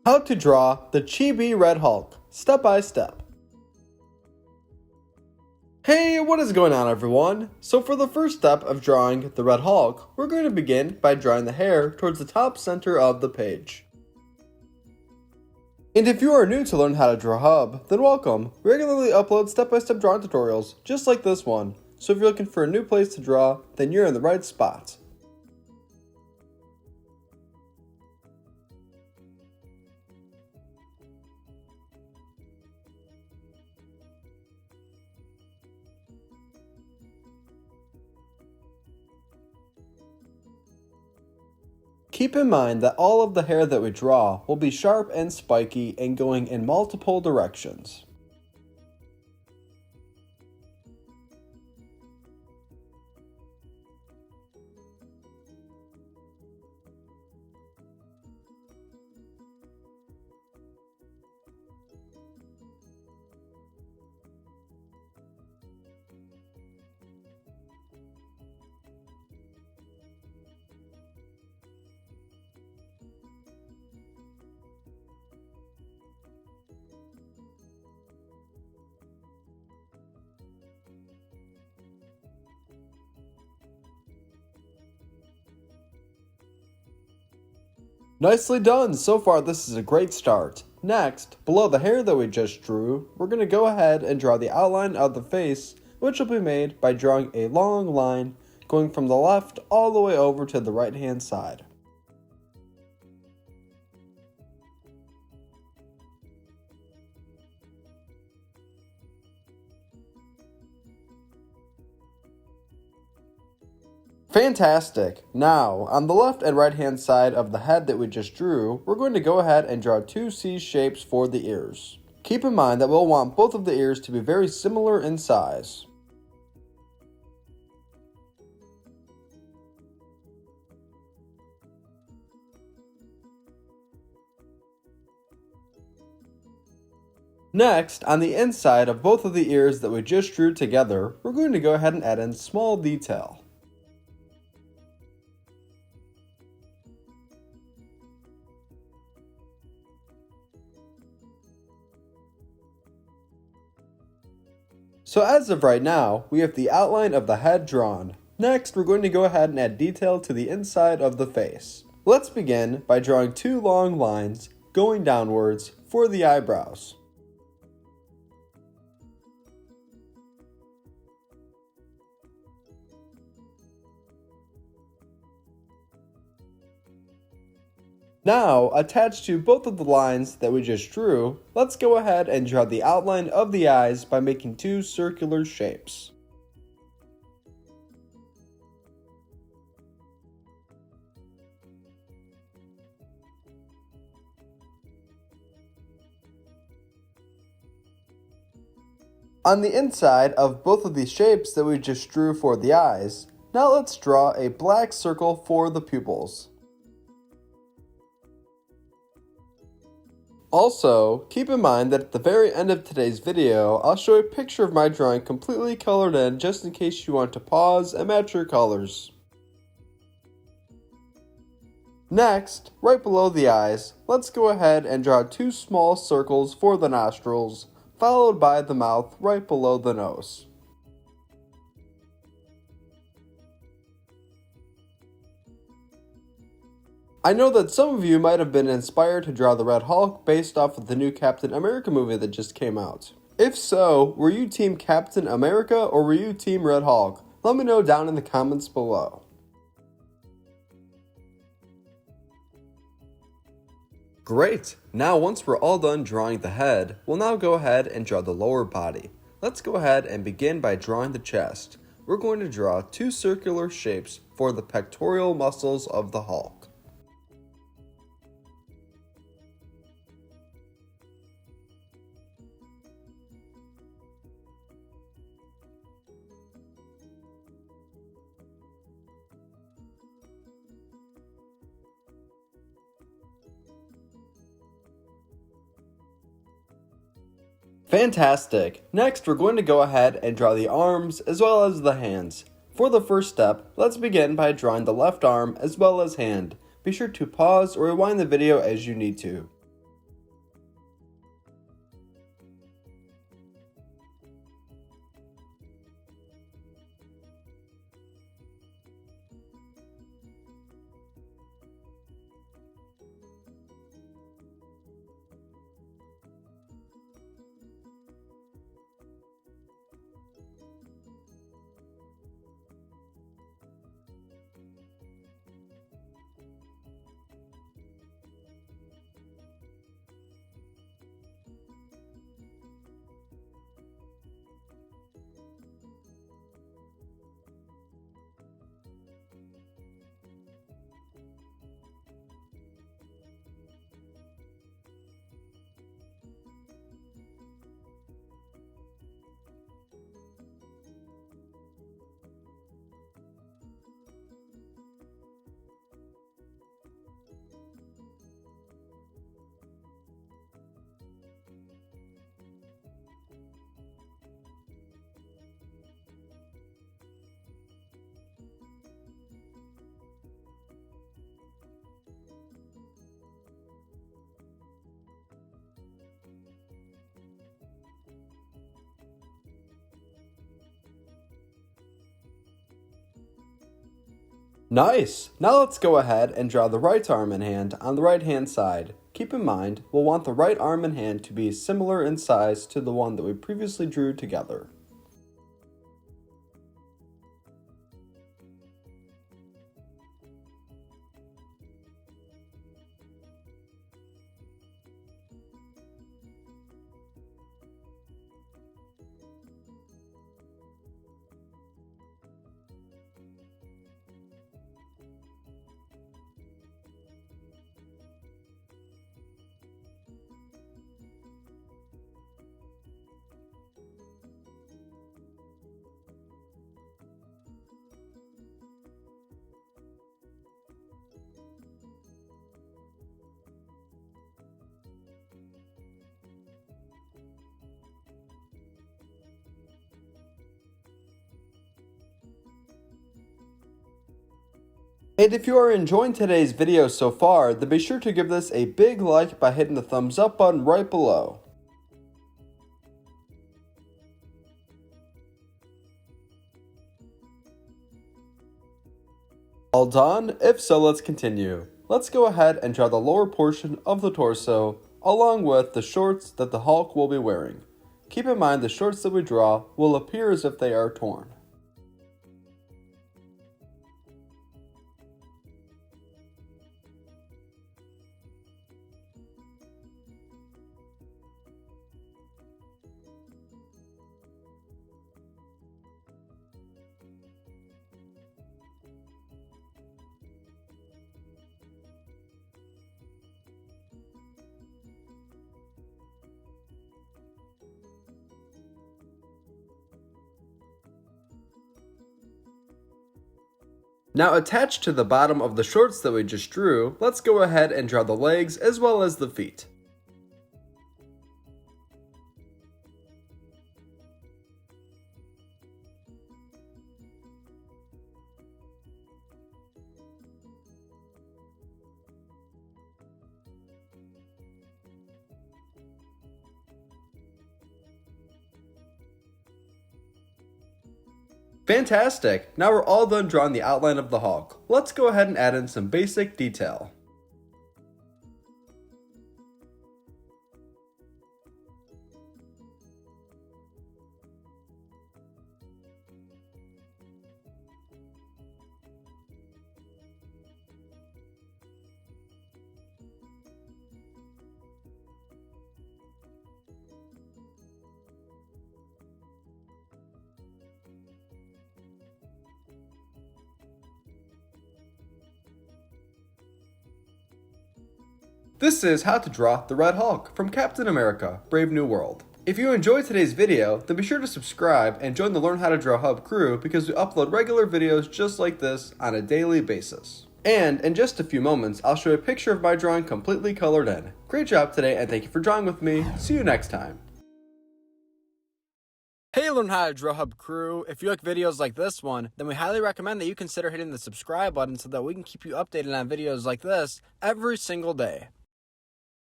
How to draw the Chibi Red Hulk, step by step. Hey, what is going on everyone? So for the first step of drawing the Red Hulk, we're going to begin by drawing the hair towards the top center of the page. And if you are new to learn how to draw Hub, then welcome. We regularly upload step-by-step drawing tutorials, just like this one. So if you're looking for a new place to draw, then you're in the right spot. Keep in mind that all of the hair that we draw will be sharp and spiky and going in multiple directions. Nicely done! So far this is a great start. Next, below the hair that we just drew, we're going to go ahead and draw the outline of the face, which will be made by drawing a long line going from the left all the way over to the right hand side. Fantastic! Now, on the left and right hand side of the head that we just drew, we're going to go ahead and draw two C shapes for the ears. Keep in mind that we'll want both of the ears to be very similar in size. Next, on the inside of both of the ears that we just drew together, we're going to go ahead and add in small detail. So as of right now, we have the outline of the head drawn. Next, we're going to go ahead and add detail to the inside of the face. Let's begin by drawing two long lines going downwards for the eyebrows. Now, attached to both of the lines that we just drew, let's go ahead and draw the outline of the eyes by making two circular shapes. On the inside of both of these shapes that we just drew for the eyes, now let's draw a black circle for the pupils. Also, keep in mind that at the very end of today's video, I'll show a picture of my drawing completely colored in just in case you want to pause and match your colors. Next, right below the eyes, let's go ahead and draw two small circles for the nostrils, followed by the mouth right below the nose. I know that some of you might have been inspired to draw the Red Hulk based off of the new Captain America movie that just came out. If so, were you Team Captain America or were you Team Red Hulk? Let me know down in the comments below. Great! Now once we're all done drawing the head, we'll now go ahead and draw the lower body. Let's go ahead and begin by drawing the chest. We're going to draw two circular shapes for the pectoral muscles of the Hulk. Fantastic! Next, we're going to go ahead and draw the arms as well as the hands. For the first step, let's begin by drawing the left arm as well as hand. Be sure to pause or rewind the video as you need to. Nice! Now let's go ahead and draw the right arm and hand on the right hand side. Keep in mind, we'll want the right arm and hand to be similar in size to the one that we previously drew together. And if you are enjoying today's video so far, then be sure to give this a big like by hitting the thumbs up button right below. All done? If so, let's continue. Let's go ahead and draw the lower portion of the torso, along with the shorts that the Hulk will be wearing. Keep in mind the shorts that we draw will appear as if they are torn. Now attached to the bottom of the shorts that we just drew, let's go ahead and draw the legs as well as the feet. Fantastic! Now we're all done drawing the outline of the Hulk. Let's go ahead and add in some basic detail. This is how to draw the Red Hulk from Captain America: Brave New World. If you enjoyed today's video, then be sure to subscribe and join the Learn How to Draw Hub crew because we upload regular videos just like this on a daily basis. And in just a few moments, I'll show you a picture of my drawing completely colored in. Great job today, and thank you for drawing with me. See you next time. Hey Learn How to Draw Hub crew, if you like videos like this one, then we highly recommend that you consider hitting the subscribe button so that we can keep you updated on videos like this every single day.